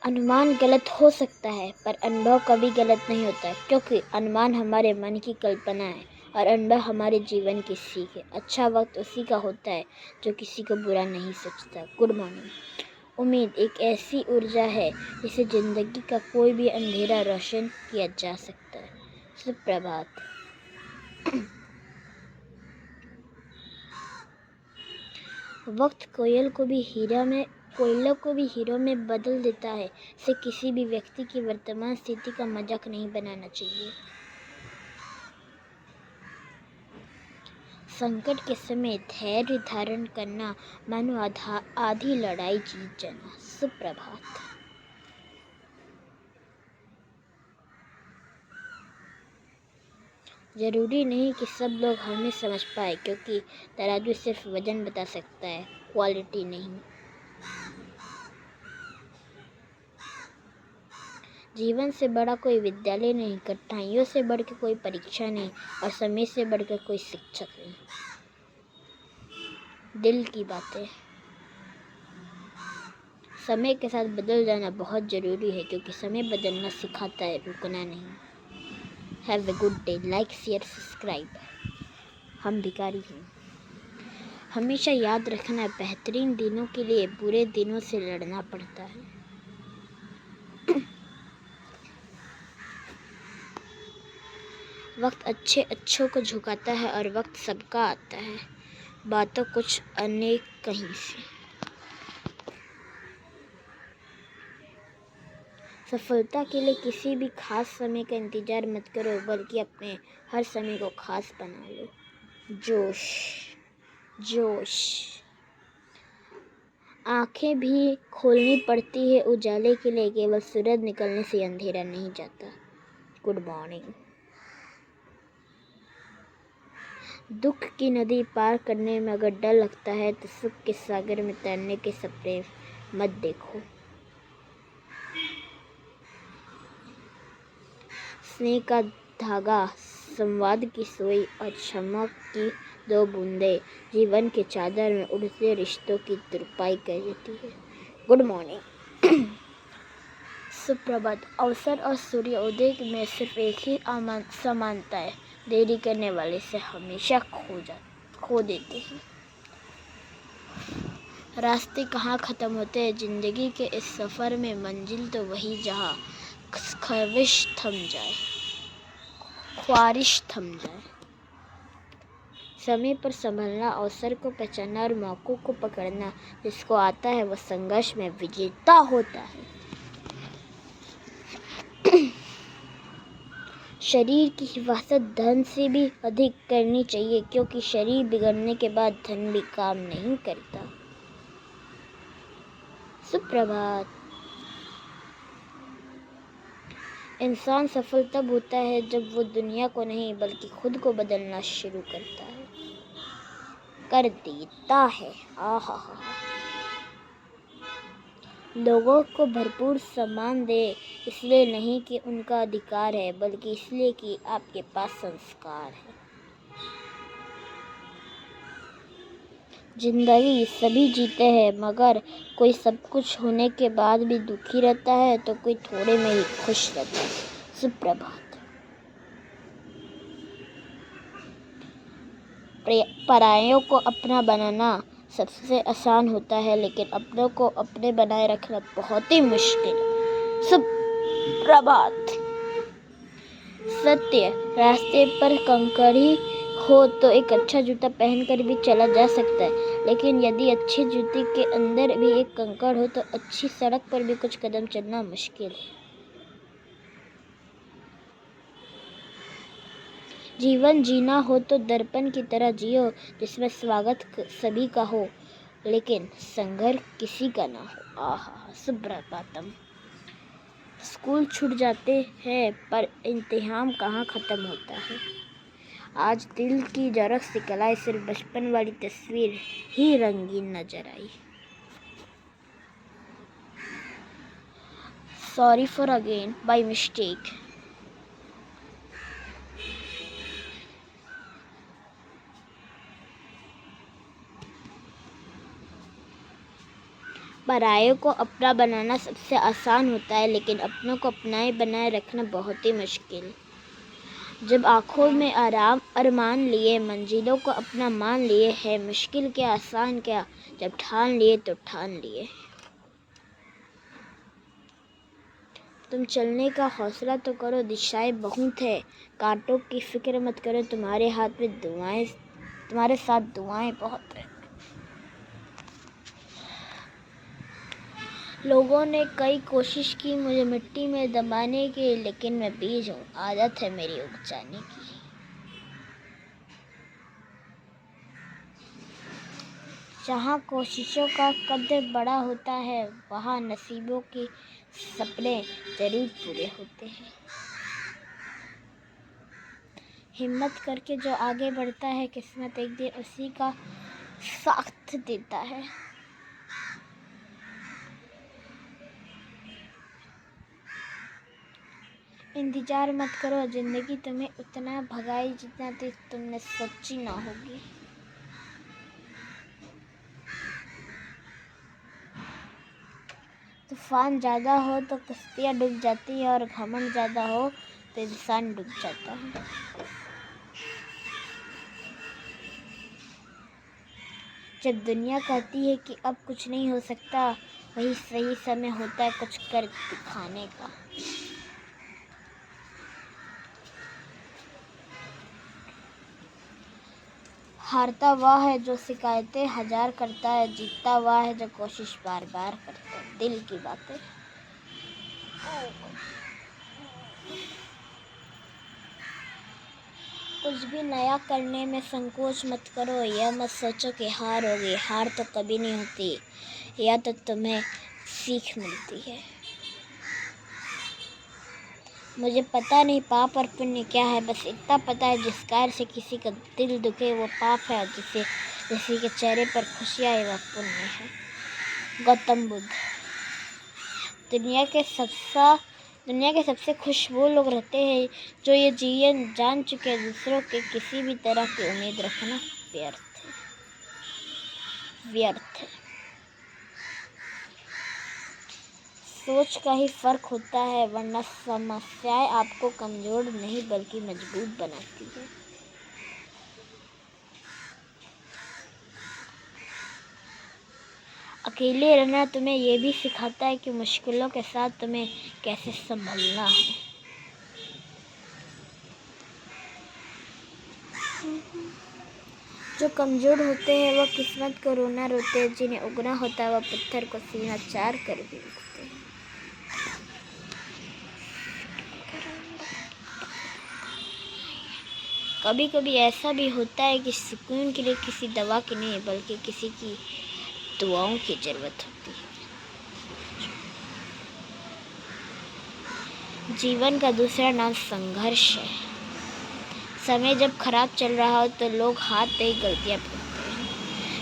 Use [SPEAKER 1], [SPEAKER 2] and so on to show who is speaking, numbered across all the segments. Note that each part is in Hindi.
[SPEAKER 1] अनुमान गलत हो सकता है पर अनुभव कभी गलत नहीं होता, क्योंकि अनुमान हमारे मन की कल्पना है और अनुभव हमारे जीवन की सीख है। अच्छा वक्त उसी का होता है जो किसी को बुरा नहीं सोचता। Good morning. उम्मीद एक ऐसी ऊर्जा है जिसे ज़िंदगी का कोई भी अंधेरा रोशन किया जा सकता है। सुप्रभात। वक्त कोयलों को भी हीरो में बदल देता है। इसे किसी भी व्यक्ति की वर्तमान स्थिति का मजाक नहीं बनाना चाहिए। संकट के समय धैर्य धारण करना मानो आधी लड़ाई जीत जाना। सुप्रभात। जरूरी नहीं कि सब लोग हमें समझ पाए, क्योंकि तराजू सिर्फ वजन बता सकता है, क्वालिटी नहीं। जीवन से बड़ा कोई विद्यालय नहीं, कठिनाइयों से बढ़कर कोई परीक्षा नहीं और समय से बढ़कर कोई शिक्षक नहीं। दिल की बातें। समय के साथ बदल जाना बहुत ज़रूरी है, क्योंकि समय बदलना सिखाता है, रुकना नहीं। Have a good day. Like share subscribe. हम भिखारी हैं। हमेशा याद रखना, बेहतरीन दिनों के लिए बुरे दिनों से लड़ना पड़ता है। वक्त अच्छों को झुकाता है और वक्त सबका आता है। बातों कुछ अनेक कहीं से। सफलता के लिए किसी भी खास समय का इंतजार मत करो, बल्कि अपने हर समय को खास बना लो। जोश जोश। आंखें भी खोलनी पड़ती है उजाले के लिए, केवल सूरज निकलने से अंधेरा नहीं जाता। Good morning. दुख की नदी पार करने में अगर डर लगता है तो सुख के सागर में तैरने के सपने मत देखो। स्नेह का धागा, संवाद की सुई और क्षमा की दो बूंदें जीवन के चादर में उड़ते रिश्तों की तुरपाई कर देती है। Good morning. सुप्रभात। अवसर और सूर्योदय में सिर्फ एक ही समानता है, देरी करने वाले से हमेशा खो देते हैं। रास्ते कहाँ ख़त्म होते हैं ज़िंदगी के इस सफ़र में, मंजिल तो वही जहाँ ख्वाहिश थम जाए। समय पर संभलना, अवसर को पहचानना और मौक़ों को पकड़ना, जिसको आता है वो संघर्ष में विजेता होता है। शरीर की हिफाजत धन से भी अधिक करनी चाहिए, क्योंकि शरीर बिगड़ने के बाद धन भी काम नहीं करता। सुप्रभात। इंसान सफल तब होता है जब वो दुनिया को नहीं बल्कि खुद को बदलना शुरू कर देता है। आहा। लोगों को भरपूर सम्मान दे, इसलिए नहीं कि उनका अधिकार है, बल्कि इसलिए कि आपके पास संस्कार है। जिंदगी सभी जीते हैं, मगर कोई सब कुछ होने के बाद भी दुखी रहता है तो कोई थोड़े में ही खुश रहता है। सुप्रभात। परायों को अपना बनाना सबसे आसान होता है, लेकिन अपनों को अपने बनाए रखना बहुत ही मुश्किल। सुप्रभात। सत्य। रास्ते पर कंकड़ ही हो तो एक अच्छा जूता पहनकर भी चला जा सकता है, लेकिन यदि अच्छे जूते के अंदर भी एक कंकड़ हो तो अच्छी सड़क पर भी कुछ कदम चलना मुश्किल है। जीवन जीना हो तो दर्पण की तरह जियो, जिसमें स्वागत सभी का हो लेकिन संघर्ष किसी का ना हो। आहा। सुप्रभातम। स्कूल छूट जाते हैं पर इम्तिहान कहाँ ख़त्म होता है। आज दिल की जरख सिखलाई, सिर्फ बचपन वाली तस्वीर ही रंगीन नजर आई। Sorry for again by mistake. परायों को अपना बनाना सबसे आसान होता है, लेकिन अपनों को अपनाए बनाए रखना बहुत ही मुश्किल। जब आँखों में आराम अरमान लिए, मंजिलों को अपना मान लिए है, मुश्किल क्या आसान क्या, जब ठान लिए तो ठान लिए। तुम चलने का हौसला तो करो, दिशाएं बहुत है, कांटों की फिक्र मत करो, तुम्हारे हाथ में दुआएं, तुम्हारे साथ दुआएं बहुत है। लोगों ने कई कोशिश की मुझे मिट्टी में दबाने की, लेकिन मैं बीज हूँ, आदत है मेरी उग जाने की। जहाँ कोशिशों का कदर बड़ा होता है, वहाँ नसीबों के सपने जरूर पूरे होते हैं। हिम्मत करके जो आगे बढ़ता है, किस्मत एक दिन उसी का साथ देता है। इंतजार मत करो, जिंदगी तुम्हें उतना भगाए जितना तुमने सोची ना होगी। तूफान ज़्यादा हो तो कश्तियाँ डूब जाती है, और घमंड ज़्यादा हो तो इंसान डूब जाता है। जब दुनिया कहती है कि अब कुछ नहीं हो सकता, वही सही समय होता है कुछ कर दिखाने का। हारता वह है जो शिकायतें हजार करता है, जीतता वह है जो कोशिश बार बार करता है। दिल की बातें। कुछ भी नया करने में संकोच मत करो, यह मत सोचो कि हार होगी, हार तो कभी नहीं होती, या तो तुम्हें सीख मिलती है। मुझे पता नहीं पाप और पुण्य क्या है, बस इतना पता है जिस कार्य से किसी का दिल दुखे वो पाप है, और किसी के चेहरे पर खुशी आए वह पुण्य है। गौतम बुद्ध। दुनिया के सबसे खुश वो लोग रहते हैं जो ये जीवन जान चुके हैं, दूसरों के किसी भी तरह की उम्मीद रखना व्यर्थ है। सोच का ही फर्क होता है, वरना समस्याएं आपको कमजोर नहीं बल्कि मजबूत बनाती है। अकेले रहना तुम्हें ये भी सिखाता है कि मुश्किलों के साथ तुम्हें कैसे संभलना है। जो कमजोर होते हैं वह किस्मत को रोना रोते हैं, जिन्हें उगना होता है वह पत्थर को सीना चार कर भी उगते हैं। कभी कभी ऐसा भी होता है कि सुकून के लिए किसी दवा की नहीं बल्कि किसी की दुआओं की जरूरत होती है। जीवन का दूसरा नाम संघर्ष है। समय जब खराब चल रहा हो तो लोग हाथ दे गलतियां करते हैं।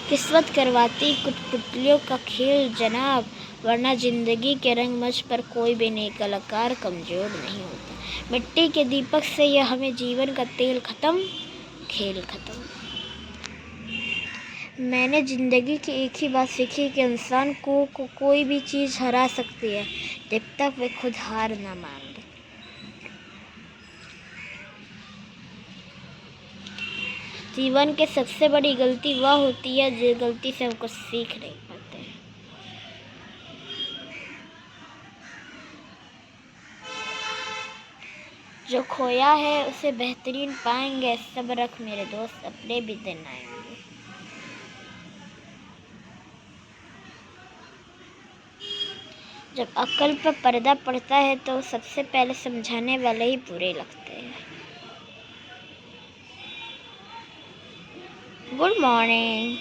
[SPEAKER 1] किस्मत करवाती कुटपुतलियों का खेल जनाब, वरना जिंदगी के रंगमंच पर कोई भी नई कलाकार कमजोर नहीं होता। मिट्टी के दीपक से यह हमें जीवन का तेल खत्म, खेल खत्म। मैंने जिंदगी की एक ही बात सीखी कि इंसान को कोई भी चीज़ हरा सकती है जब तक वे खुद हार ना मान ले। जीवन के सबसे बड़ी गलती वह होती है जो गलती से हम कुछ सीख नहीं पाते। जो खोया है उसे बेहतरीन पाएंगे, सब्र रख मेरे दोस्त, अपने भी दिन आएंगे। जब अक्ल पर पर्दा पड़ता है तो सबसे पहले समझाने वाले ही बुरे लगते हैं। Good morning.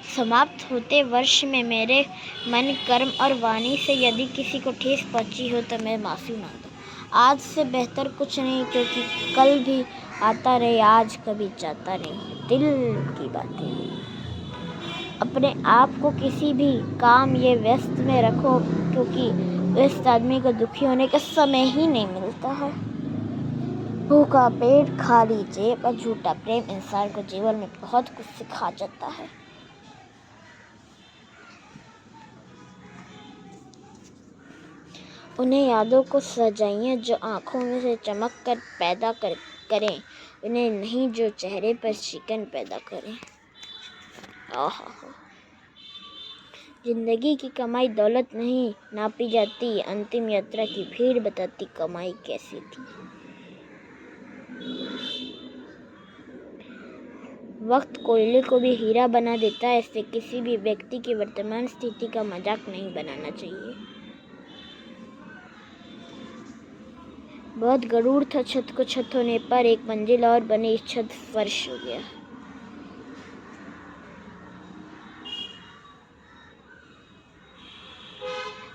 [SPEAKER 1] समाप्त होते वर्ष में मेरे मन, कर्म और वाणी से यदि किसी को ठेस पहुंची हो तो मैं माफ़ी मांगता हूँ। आज से बेहतर कुछ नहीं, क्योंकि कल भी आता रहे, आज कभी जाता नहीं। दिल की बातें। अपने आप को किसी भी काम या व्यस्त में रखो, क्योंकि व्यस्त आदमी को दुखी होने का समय ही नहीं मिलता है। भूखा पेट, खाली जेब और झूठा प्रेम इंसान को जीवन में बहुत कुछ सिखा जाता है। उन्हें यादों को सजाइए जो आँखों में से चमक कर पैदा करें, उन्हें नहीं जो चेहरे पर शिकन पैदा करें। आहा, जिंदगी की कमाई दौलत नहीं नापी जाती, अंतिम यात्रा की भीड़ बताती कमाई कैसी थी। वक्त कोयले को भी हीरा बना देता है, इससे किसी भी व्यक्ति की वर्तमान स्थिति का मजाक नहीं बनाना चाहिए। बहुत गरूर था छत को छत होने पर, एक मंजिल और बनी छत फर्श हो गया।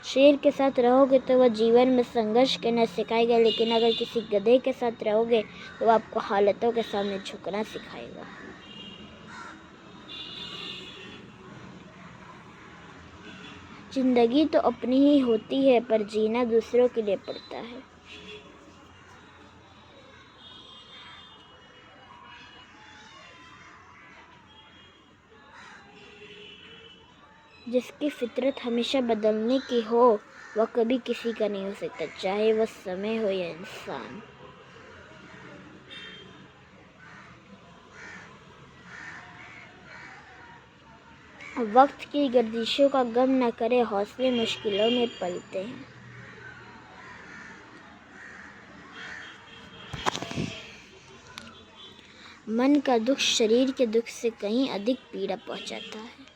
[SPEAKER 1] शेर के साथ रहोगे तो वह जीवन में संघर्ष करना सिखाएगा, लेकिन अगर किसी गधे के साथ रहोगे तो वह आपको हालातों के सामने झुकना सिखाएगा। जिंदगी तो अपनी ही होती है, पर जीना दूसरों के लिए पड़ता है। जिसकी फितरत हमेशा बदलने की हो, वह कभी किसी का नहीं हो सकता, चाहे वह समय हो या इंसान। वक्त की गर्दिशों का गम न करे, हौसले मुश्किलों में पलते हैं। मन का दुख शरीर के दुख से कहीं अधिक पीड़ा पहुंचाता है।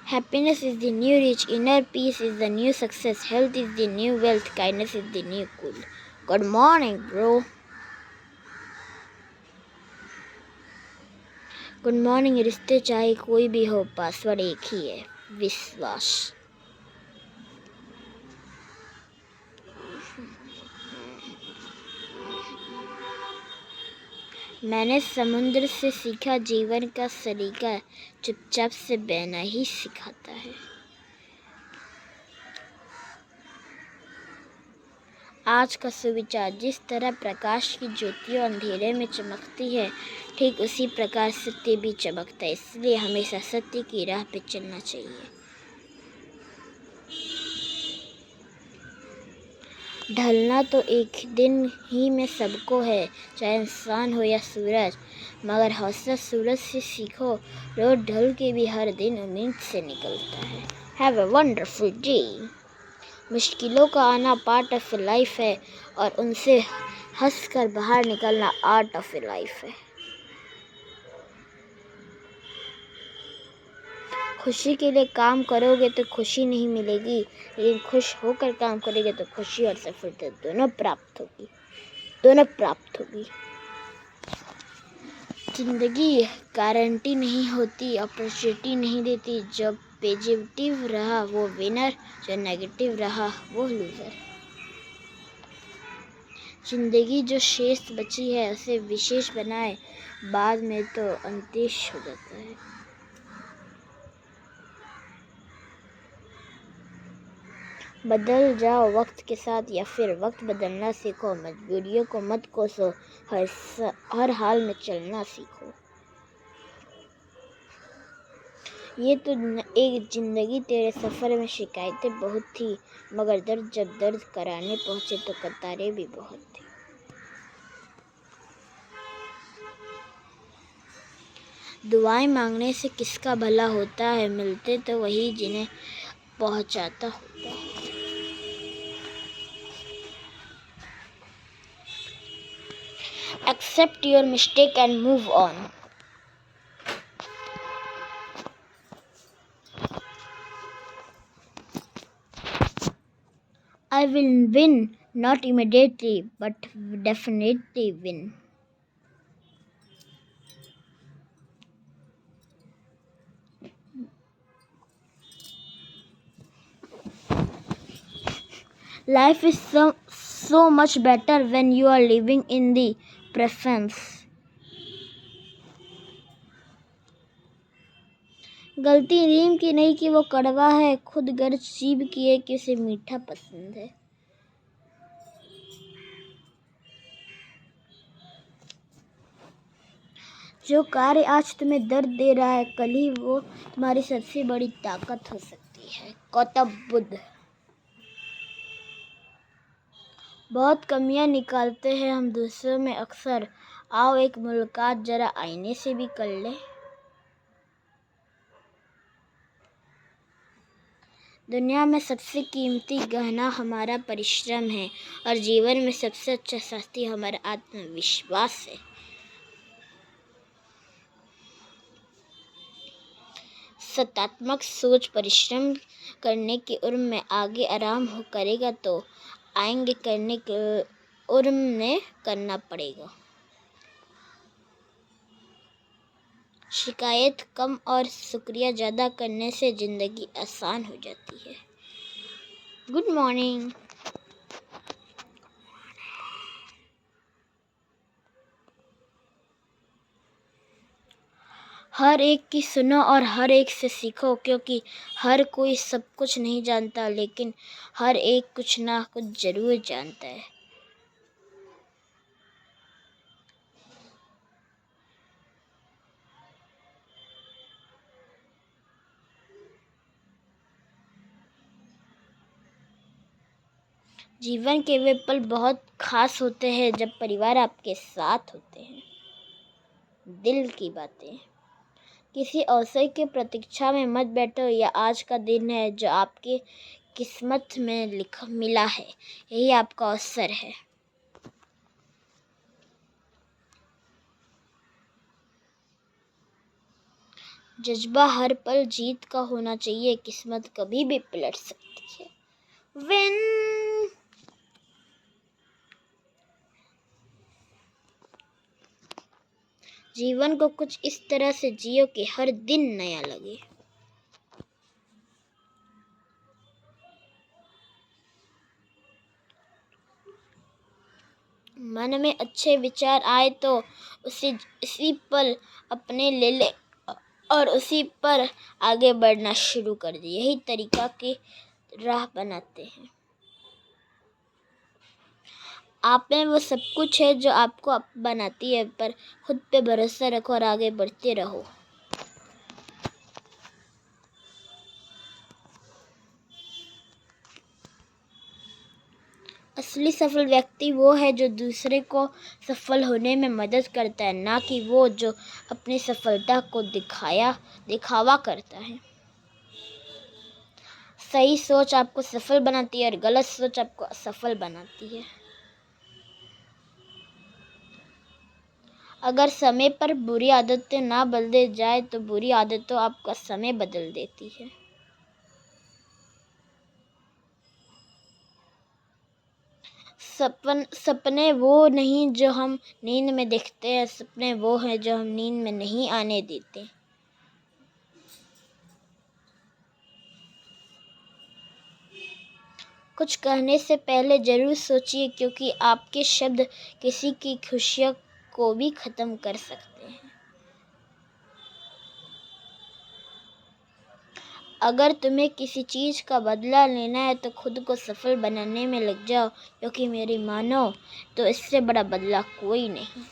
[SPEAKER 1] Happiness is the new rich, inner peace is the new success, health is the new wealth, kindness is the new cool. Good morning, bro. Good morning. रिश्ते चाहे कोई भी हो, पासवर्ड एक ही है, विश्वास। मैंने समुद्र से सीखा जीवन का सलीका, चुपचाप से बहना ही सिखाता है। आज का सुविचार, जिस तरह प्रकाश की ज्योतियाँ अंधेरे में चमकती है, ठीक उसी प्रकार सत्य भी चमकता है, इसलिए हमेशा सत्य की राह पे चलना चाहिए। ढलना तो एक दिन ही में सबको है, चाहे इंसान हो या सूरज, मगर हौसला सूरज से सीखो, रोज ढल के भी हर दिन उम्मीद से निकलता है। Have a wonderful day. मुश्किलों का आना पार्ट ऑफ लाइफ है, और उनसे हंसकर बाहर निकलना आर्ट ऑफ लाइफ है। खुशी के लिए काम करोगे तो खुशी नहीं मिलेगी, लेकिन खुश होकर काम करोगे तो खुशी और सफलता दोनों प्राप्त होगी। जिंदगी गारंटी नहीं होती, अपॉर्चुनिटी नहीं देती। जो पॉजिटिव रहा वो विनर, जो नेगेटिव रहा वो लूजर। जिंदगी जो शेष बची है उसे विशेष बनाए, बाद में तो अंत्येष हो जाता है। बदल जाओ वक्त के साथ, या फिर वक्त बदलना सीखो। मजबूरियों को मत कोसो, हर हाल में चलना सीखो। ये तो एक जिंदगी तेरे सफ़र में शिकायतें बहुत थी, मगर जब दर्द कराने पहुँचे तो कतारें भी बहुत थी। दुआएं मांगने से किसका भला होता है, मिलते तो वही जिन्हें पहुँचाता होता है। Accept your mistake and move on. I will win, not immediately, but definitely win. Life is so much better when you are living in the present. गलती नीम की नहीं कि वो कड़वा है, खुद गर्ज जीभ की है कि उसे मीठा पसंद है। जो कार्य आज तुम्हें दर्द दे रहा है, कल ही वो तुम्हारी सबसे बड़ी ताकत हो सकती है। गौतम बुद्ध। बहुत कमियां निकालते हैं हम दूसरों में अक्सर, आओ एक मुलाकात जरा आईने से भी कर ले। दुनिया में सबसे कीमती गहना हमारा परिश्रम है और जीवन में सबसे अच्छा शास्त्री हमारा आत्मविश्वास है। सकारात्मक सोच परिश्रम करने की उर्म में आगे आराम हो करेगा तो आएंगे करने के उर्म ने करना पड़ेगा। शिकायत कम और शुक्रिया ज़्यादा करने से ज़िंदगी आसान हो जाती है। Good morning. हर एक की सुनो और हर एक से सीखो, क्योंकि हर कोई सब कुछ नहीं जानता, लेकिन हर एक कुछ ना कुछ ज़रूर जानता है। जीवन के वे पल बहुत खास होते हैं जब परिवार आपके साथ होते हैं। दिल की बातें। किसी अवसर की प्रतीक्षा में मत बैठो, या आज का दिन है जो आपके किस्मत में मिला है, यही आपका अवसर है। जज्बा हर पल जीत का होना चाहिए, किस्मत कभी भी पलट सकती है। विन। जीवन को कुछ इस तरह से जियो कि हर दिन नया लगे। मन में अच्छे विचार आए तो उसी पल अपने ले ले और उसी पर आगे बढ़ना शुरू कर दे। यही तरीका की राह बनाते हैं। आप में वो सब कुछ है जो आपको बनाती है, पर खुद पे भरोसा रखो और आगे बढ़ते रहो। असली सफल व्यक्ति वो है जो दूसरे को सफल होने में मदद करता है, ना कि वो जो अपनी सफलता को दिखावा करता है। सही सोच आपको सफल बनाती है और गलत सोच आपको असफल बनाती है। अगर समय पर बुरी आदतें ना बदले जाए तो बुरी आदतों आपका समय बदल देती है। सपने वो नहीं जो हम नींद में देखते हैं, सपने वो हैं जो हम नींद में नहीं आने देते। कुछ कहने से पहले जरूर सोचिए, क्योंकि आपके शब्द किसी की खुशियों को भी खत्म कर सकते हैं। अगर तुम्हें किसी चीज़ का बदला लेना है तो खुद को सफल बनाने में लग जाओ, क्योंकि मेरी मानो तो इससे बड़ा बदला कोई नहीं।